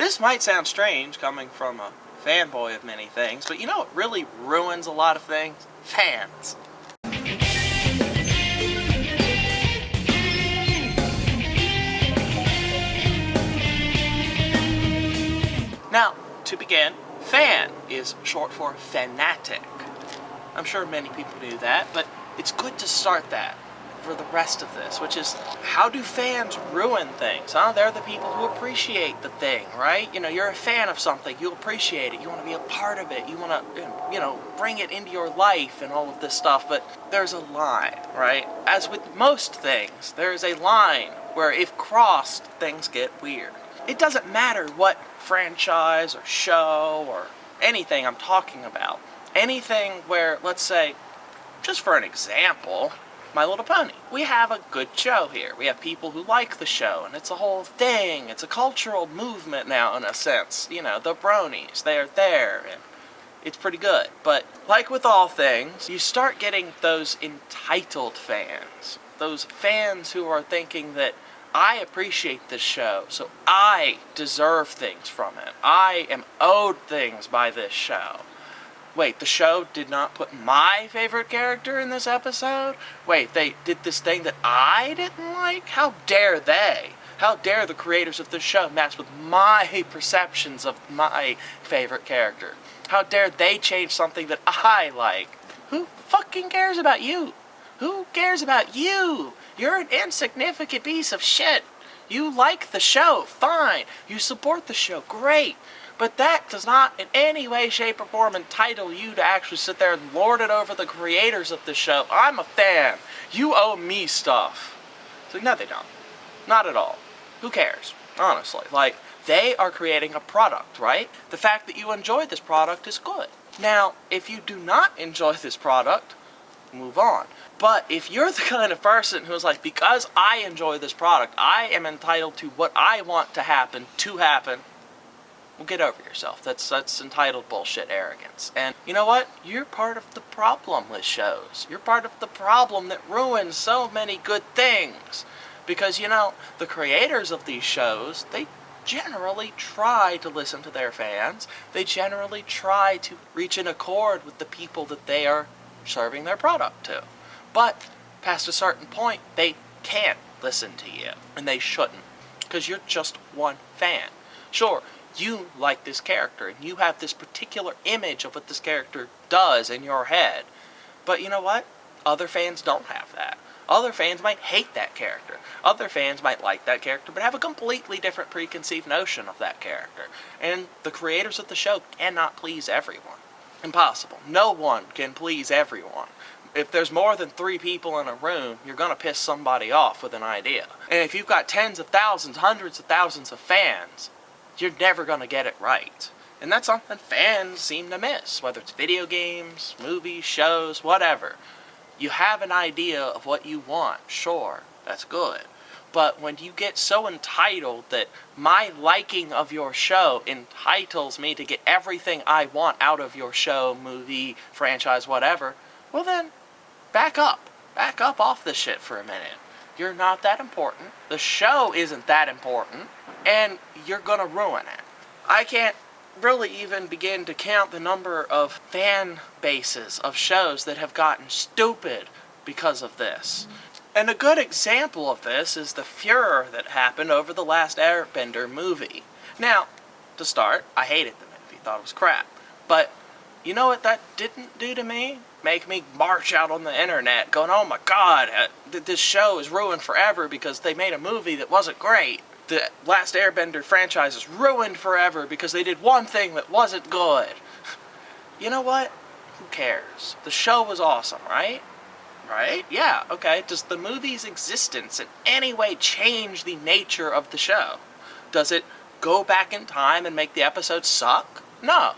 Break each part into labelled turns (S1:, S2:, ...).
S1: This might sound strange coming from a fanboy of many things, but you know what really ruins a lot of things? Fans. Now, to begin, fan is short for fanatic. I'm sure many people knew that, but it's good to start that for the rest of this, which is, how do fans ruin things, huh? They're the people who appreciate the thing, right? You know, you're a fan of something, you appreciate it, you want to be a part of it, you want to, you know, bring it into your life and all of this stuff, but there's a line, right? As with most things, there's a line where if crossed, things get weird. It doesn't matter what franchise or show or anything I'm talking about. Anything where, let's say, just for an example, My Little Pony. We have a good show here. We have people who like the show, and it's a whole thing. It's a cultural movement now, in a sense. You know, the bronies, they're there, and it's pretty good. But like with all things, you start getting those entitled fans. Those fans who are thinking that I appreciate this show, so I deserve things from it. I am owed things by this show. Wait, the show did not put my favorite character in this episode? Wait, they did this thing that I didn't like? How dare they? How dare the creators of this show mess with my perceptions of my favorite character? How dare they change something that I like? Who fucking cares about you? Who cares about you? You're an insignificant piece of shit. You like the show, fine. You support the show, great. But that does not in any way, shape, or form entitle you to actually sit there and lord it over the creators of the show. I'm a fan. You owe me stuff. So no, they don't. Not at all. Who cares? Honestly. Like, they are creating a product, right? The fact that you enjoy this product is good. Now, if you do not enjoy this product, move on. But if you're the kind of person who's like, because I enjoy this product, I am entitled to what I want to happen, well, get over yourself. That's entitled bullshit arrogance. And you know what? You're part of the problem with shows. You're part of the problem that ruins so many good things. Because, you know, the creators of these shows, they generally try to listen to their fans. They generally try to reach an accord with the people that they are serving their product to. But past a certain point, they can't listen to you. And they shouldn't. Because you're just one fan. Sure, you like this character, and you have this particular image of what this character does in your head. But you know what? Other fans don't have that. Other fans might hate that character. Other fans might like that character, but have a completely different preconceived notion of that character. And the creators of the show cannot please everyone. Impossible. No one can please everyone. If there's more than 3 people in a room, you're going to piss somebody off with an idea. And if you've got tens of thousands, hundreds of thousands of fans, you're never going to get it right. And that's something fans seem to miss, whether it's video games, movies, shows, whatever. You have an idea of what you want, sure, that's good. But when you get so entitled that my liking of your show entitles me to get everything I want out of your show, movie, franchise, whatever, well then, back up. Back up off this shit for a minute. You're not that important. The show isn't that important. And you're gonna ruin it. I can't really even begin to count the number of fan bases of shows that have gotten stupid because of this. And a good example of this is the furor that happened over the last Airbender movie. Now, to start, I hated the movie, thought it was crap. But you know what that didn't do to me? Make me march out on the internet going, oh my god, this show is ruined forever because they made a movie that wasn't great. The last Airbender franchise is ruined forever because they did one thing that wasn't good. You know what? Who cares? The show was awesome, right? Right? Yeah, okay. Does the movie's existence in any way change the nature of the show? Does it go back in time and make the episodes suck? No.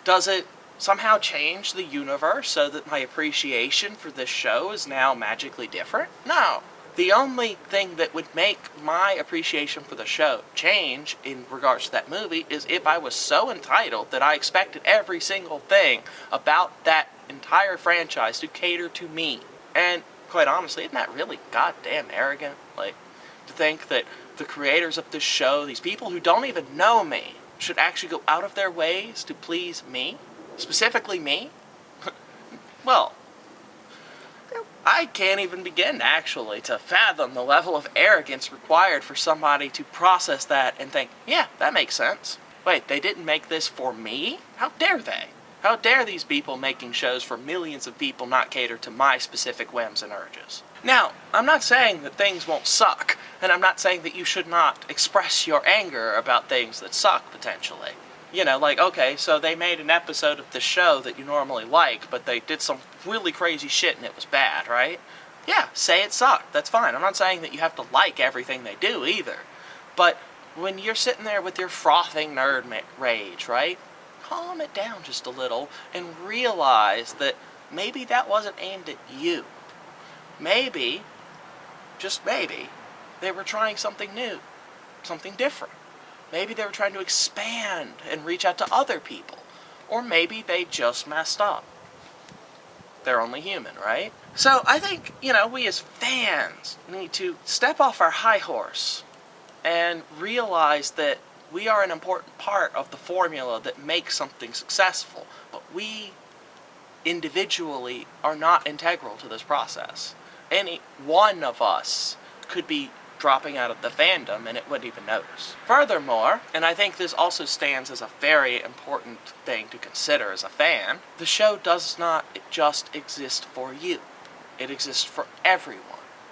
S1: Does it somehow change the universe so that my appreciation for this show is now magically different? No. The only thing that would make my appreciation for the show change in regards to that movie is if I was so entitled that I expected every single thing about that entire franchise to cater to me. And quite honestly, isn't that really goddamn arrogant? Like, to think that the creators of this show, these people who don't even know me, should actually go out of their ways to please me, specifically me, well, I can't even begin, actually, to fathom the level of arrogance required for somebody to process that and think, yeah, that makes sense. Wait, they didn't make this for me? How dare they? How dare these people making shows for millions of people not cater to my specific whims and urges? Now, I'm not saying that things won't suck, and I'm not saying that you should not express your anger about things that suck, potentially. You know, like, okay, so they made an episode of the show that you normally like, but they did some really crazy shit and it was bad, right? Yeah, say it sucked. That's fine. I'm not saying that you have to like everything they do either. But when you're sitting there with your frothing nerd rage, right? Calm it down just a little and realize that maybe that wasn't aimed at you. Maybe, just maybe, they were trying something new, something different. Maybe they were trying to expand and reach out to other people. Or maybe they just messed up. They're only human, right? So I think, we as fans need to step off our high horse and realize that we are an important part of the formula that makes something successful. But we individually are not integral to this process. Any one of us could be dropping out of the fandom and it wouldn't even notice. Furthermore, and I think this also stands as a very important thing to consider as a fan, the show does not just exist for you. It exists for everyone.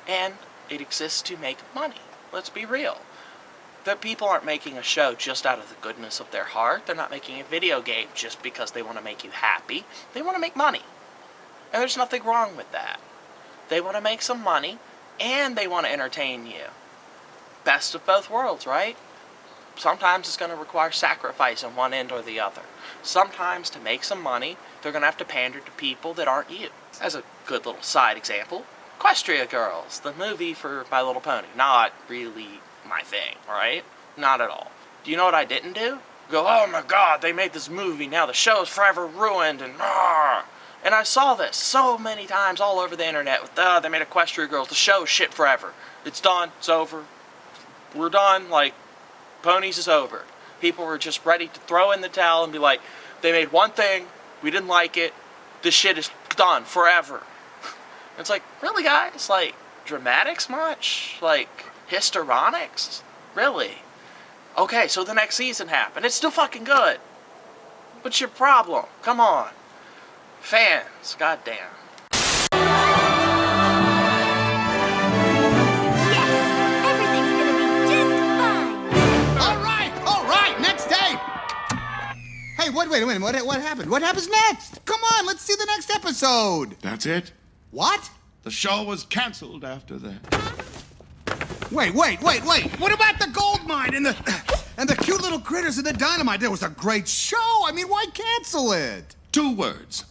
S1: And it exists to make money. Let's be real. The people aren't making a show just out of the goodness of their heart. They're not making a video game just because they want to make you happy. They want to make money. And there's nothing wrong with that. They want to make some money and they want to entertain you. Best of both worlds, right? Sometimes it's going to require sacrifice on one end or the other. Sometimes to make some money, they're going to have to pander to people that aren't you. As a good little side example, Equestria Girls, the movie for My Little Pony. Not really my thing, right? Not at all. Do you know what I didn't do? Go, oh my god, they made this movie, now the show's forever ruined, and And I saw this so many times all over the internet with, they made Equestria Girls, the show's shit forever. It's done, it's over. We're done, like, Ponies is over. People were just ready to throw in the towel and be like, they made one thing, we didn't like it, this shit is done forever. It's like, really guys? Like, dramatics much? Like, histrionics? Really? Okay, so the next season happened. It's still fucking good. What's your problem? Come on. Fans, goddamn.
S2: Hey, wait a minute. What happened? What happens next? Come on, let's see the next episode.
S3: That's it.
S2: What?
S3: The show was canceled after that.
S2: Wait. What about the gold mine and the cute little critters and the dynamite? It was a great show. I mean, why cancel it?
S3: 2 words.